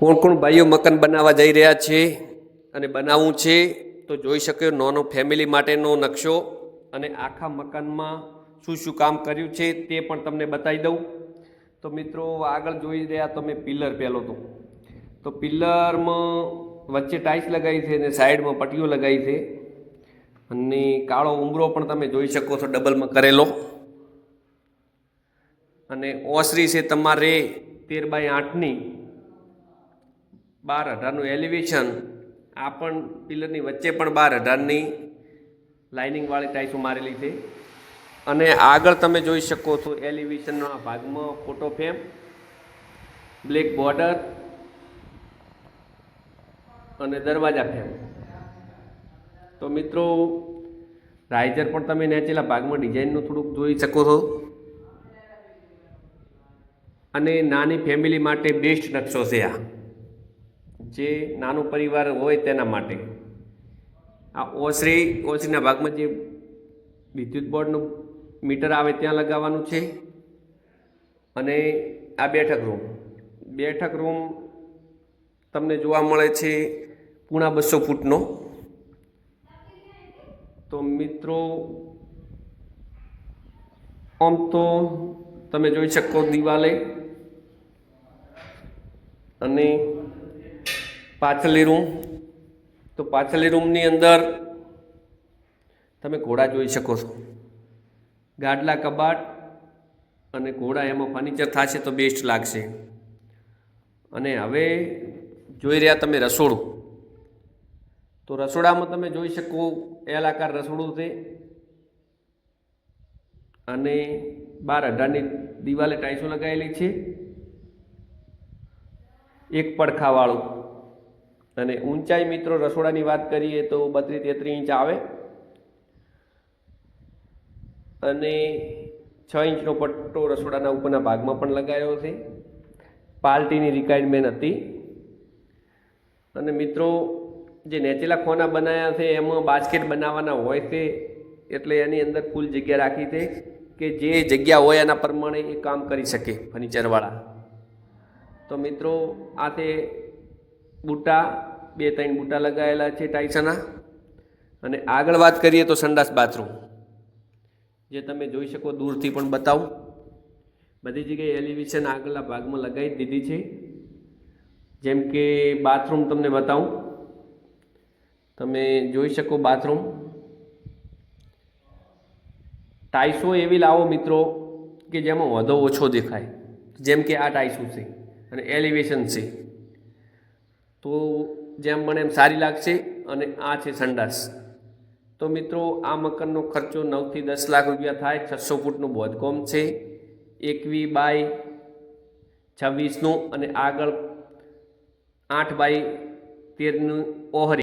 કોણ કોણ ભાઈઓ મકાન બનાવવા જઈ રહ્યા છે અને બનાવવું છે તો જોઈ શક્યો નાનો ફેમિલી માટેનો નકશો અને આખા મકાનમાં શું શું કામ કર્યું છે તે પણ તમને બતાવી દઉં. તો મિત્રો આગળ જોઈ રહ્યા તમે પિલર પહેલો તો પિલરમાં વચ્ચે ટાઇલ્સ લગાવી છે અને સાઈડમાં પટ્ટીઓ લગાવી છે અને કાળો ઉંબરો પણ તમે જોઈ શકો છો ડબલમાં કરેલો. અને ઓસરી છે તમારે 13x8ની 12,000નું એલિવેશન. આ પણ પિલરની વચ્ચે પણ 12,000ની લાઇનિંગવાળી ટાઇલ્સો મારેલી છે. અને આગળ તમે જોઈ શકો છો એલિવેશનના ભાગમાં ફોટો ફ્રેમ, બ્લેક બોર્ડર અને દરવાજા ફ્રેમ. તો મિત્રો રાઇઝર પણ તમે નીચેલા ભાગમાં ડિઝાઇનનું થોડુંક જોઈ શકો છો. અને નાની ફેમિલી માટે બેસ્ટ નકશો છે આ, જે નાનો પરિવાર હોય તેના માટે. આ ઓસરીના ભાગમાં જે વિદ્યુત બોર્ડનું મીટર આવે ત્યાં લગાવવાનું છે. અને આ બેઠક રૂમ તમને જોવા મળે છે 250 ફૂટનો. તો મિત્રો આમ તો તમે જોઈ શકો દિવાલે. અને પાછળની રૂમની અંદર તમે ઘોડા જોઈ શકો છો, ગાડલા કબાટ અને ઘોડા, એમાં ફર્નિચર થશે તો બેસ્ટ લાગશે. અને હવે જોઈ રહ્યા તમે રસોડું. તો રસોડામાં તમે જોઈ શકો એલ આકાર રસોડું છે અને 12,000ની દિવાલે ટાઇલ્સો લગાવેલી છે, એક પડખાવાળું. અને ઊંચાઈ મિત્રો રસોડાની વાત કરીએ તો 32-33 ઇંચ આવે. અને 6 ઇંચનો પટ્ટો રસોડાના ઉપરના ભાગમાં પણ લગાવ્યો છે. પાર્ટીની રિક્વાયરમેન્ટ હતી. અને મિત્રો જે નેચેલા ખોના બનાવ્યા છે એમાં બાસ્કેટ બનાવવાના હોય છે, એટલે એની અંદર ફૂલ જગ્યા રાખી છે કે જે જગ્યા હોય એના પ્રમાણે એ કામ કરી શકે ફર્નિચરવાળા. તો મિત્રો આ તે બૂટા 2-3 બૂટા લગાવેલા છે ટાઇલ્સના. અને આગળ વાત કરીએ તો સંડાસ બાથરૂમ, જે તમે જોઈ શકો, દૂરથી પણ બતાવું. બધી જગ્યાએ એલિવેશન આગળના ભાગમાં લગાવી દીધી છે. જેમ કે બાથરૂમ તમને બતાવું, તમે જોઈ શકો બાથરૂમ. ટાઇલ્સો એવી લાવો મિત્રો કે જેમાં વધો ઓછો દેખાય, જેમ કે આ ટાઇલ્સો છે અને એલિવેશન છે તો જેમ બને એમ સારી લાગશે. અને આ છે સંડાસ. તો મિત્રો આ મકાનનો ખર્ચો 9 થી 10 લાખ રૂપિયા થાય. 600 ફૂટનું બાંધકામ છે, 21x26નું અને આગળ 8x13નું ઓહરી.